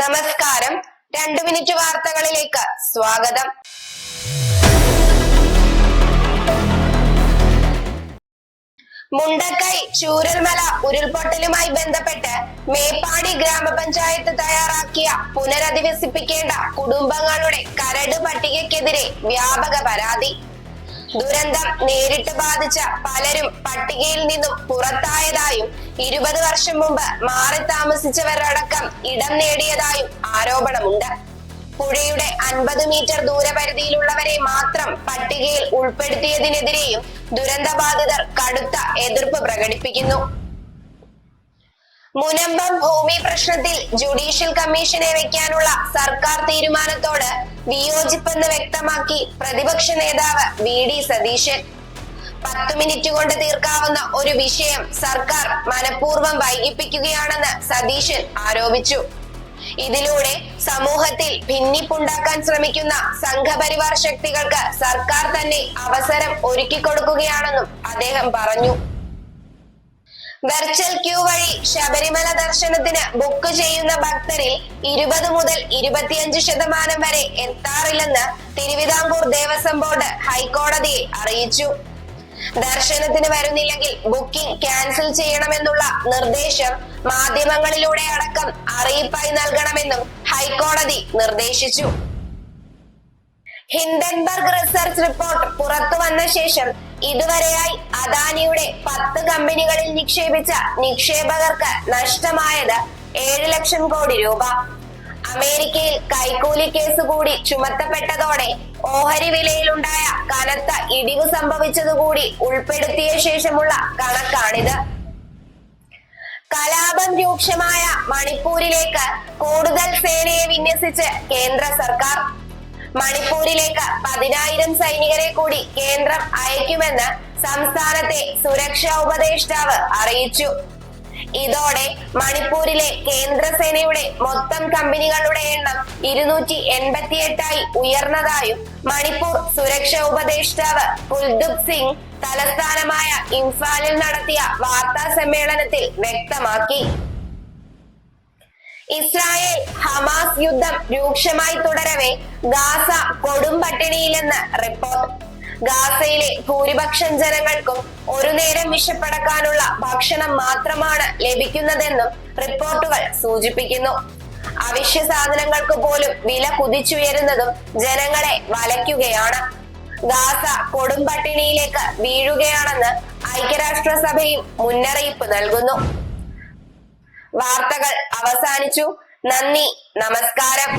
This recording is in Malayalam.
നമസ്കാരം. 2 മിനിറ്റ് വാർത്തകളിലേക്ക് സ്വാഗതം. മുണ്ടക്കൈ ചൂരൽമല ഉരുൾപൊട്ടലുമായി ബന്ധപ്പെട്ട് മേപ്പാടി ഗ്രാമപഞ്ചായത്ത് തയ്യാറാക്കിയ പുനരധിവസിപ്പിക്കേണ്ട കുടുംബങ്ങളുടെ കരട് പട്ടികയ്ക്കെതിരെ വ്യാപക പരാതി. ദുരന്തം നേരിട്ട് ബാധിച്ച പലരും പട്ടികയിൽ നിന്നും പുറത്തായതായും 20 വർഷം മുമ്പ് മാറി താമസിച്ചവരടക്കം ഇടം നേടിയതായും ആരോപണമുണ്ട്. പുഴയുടെ 50 മീറ്റർ ദൂരപരിധിയിലുള്ളവരെ മാത്രം പട്ടികയിൽ ഉൾപ്പെടുത്തിയതിനെതിരെയും ദുരന്തബാധിതർ കടുത്ത എതിർപ്പ് പ്രകടിപ്പിക്കുന്നു. മുനമ്പം ഭൂമി പ്രശ്നത്തിൽ ജുഡീഷ്യൽ കമ്മീഷനെ വെക്കാനുള്ള സർക്കാർ തീരുമാനത്തോട് വിയോജിപ്പെന്ന് വ്യക്തമാക്കി പ്രതിപക്ഷ നേതാവ് VD സതീശൻ. 10 മിനിറ്റ് കൊണ്ട് തീർക്കാവുന്ന ഒരു വിഷയം സർക്കാർ മനഃപൂർവ്വം വൈകിപ്പിക്കുകയാണെന്ന് സതീശൻ ആരോപിച്ചു. ഇതിലൂടെ സമൂഹത്തിൽ ഭിന്നിപ്പുണ്ടാക്കാൻ ശ്രമിക്കുന്ന സംഘപരിവാർ ശക്തികൾക്ക് സർക്കാർ തന്നെ അവസരം ഒരുക്കിക്കൊടുക്കുകയാണെന്നും അദ്ദേഹം പറഞ്ഞു. വെർച്വൽ ക്യൂ വഴി ശബരിമല ദർശനത്തിന് ബുക്ക് ചെയ്യുന്ന ഭക്തരിൽ 20 മുതൽ 25% വരെ എത്താറില്ലെന്ന് തിരുവിതാംകൂർ ദേവസ്വം ബോർഡ് ഹൈക്കോടതിയെ അറിയിച്ചു. ദർശനത്തിന് വരുന്നില്ലെങ്കിൽ ബുക്കിംഗ് ക്യാൻസൽ ചെയ്യണമെന്നുള്ള നിർദ്ദേശം മാധ്യമങ്ങളിലൂടെ അടക്കം അറിയിപ്പായി നൽകണമെന്നും ഹൈക്കോടതി നിർദ്ദേശിച്ചു. ഹിൻഡൻബർഗ് റിസർച്ച് റിപ്പോർട്ട് പുറത്തു വന്ന ശേഷം ഇതുവരെയായി അദാനിയുടെ 10 കമ്പനികളിൽ നിക്ഷേപിച്ച നിക്ഷേപകർക്ക് നഷ്ടമായത് 7 ലക്ഷം കോടി രൂപ. അമേരിക്കയിൽ കൈക്കൂലി കേസ് കൂടി ചുമത്തപ്പെട്ടതോടെ ഓഹരി വിലയിലുണ്ടായ കനത്ത ഇടിവ് സംഭവിച്ചതുകൂടി ഉൾപ്പെടുത്തിയ ശേഷമുള്ള കണക്കാണിത്. കലാപം രൂക്ഷമായ മണിപ്പൂരിലേക്ക് കൂടുതൽ സേനയെ വിന്യസിച്ച് കേന്ദ്ര സർക്കാർ. മണിപ്പൂരിലേക്ക് 10,000 സൈനികരെ കൂടി കേന്ദ്രം അയക്കുമെന്ന് സംസ്ഥാനത്തെ സുരക്ഷാ ഉപദേഷ്ടാവ് അറിയിച്ചു. ഇതോടെ മണിപ്പൂരിലെ കേന്ദ്രസേനയുടെ മൊത്തം കമ്പനികളുടെ എണ്ണം 288 ഉയർന്നതായും മണിപ്പൂർ സുരക്ഷാ ഉപദേഷ്ടാവ് കുൽദീപ് സിംഗ് തലസ്ഥാനമായ ഇംഫാലിൽ നടത്തിയ വാർത്താ സമ്മേളനത്തിൽ വ്യക്തമാക്കി. ഇസ്രായേൽ ഹമാസ് യുദ്ധം രൂക്ഷമായി തുടരവേ ഗാസ കൊടും പട്ടിണിയിലെന്ന് റിപ്പോർട്ട്. ഗാസയിലെ ഭൂരിപക്ഷം ജനങ്ങൾക്കും ഒരു നേരം വിശപ്പടക്കാനുള്ള ഭക്ഷണം മാത്രമാണ് ലഭിക്കുന്നതെന്നും റിപ്പോർട്ടുകൾ സൂചിപ്പിക്കുന്നു. അവശ്യ സാധനങ്ങൾക്ക് പോലും വില കുതിച്ചുയരുന്നതും ജനങ്ങളെ വലയ്ക്കുകയാണ്. ഗാസ കൊടും പട്ടിണിയിലേക്ക് വീഴുകയാണെന്ന് ഐക്യരാഷ്ട്രസഭയും മുന്നറിയിപ്പ് നൽകുന്നു. വാർത്തകൾ അവസാനിച്ചു. നന്ദി, നമസ്കാരം.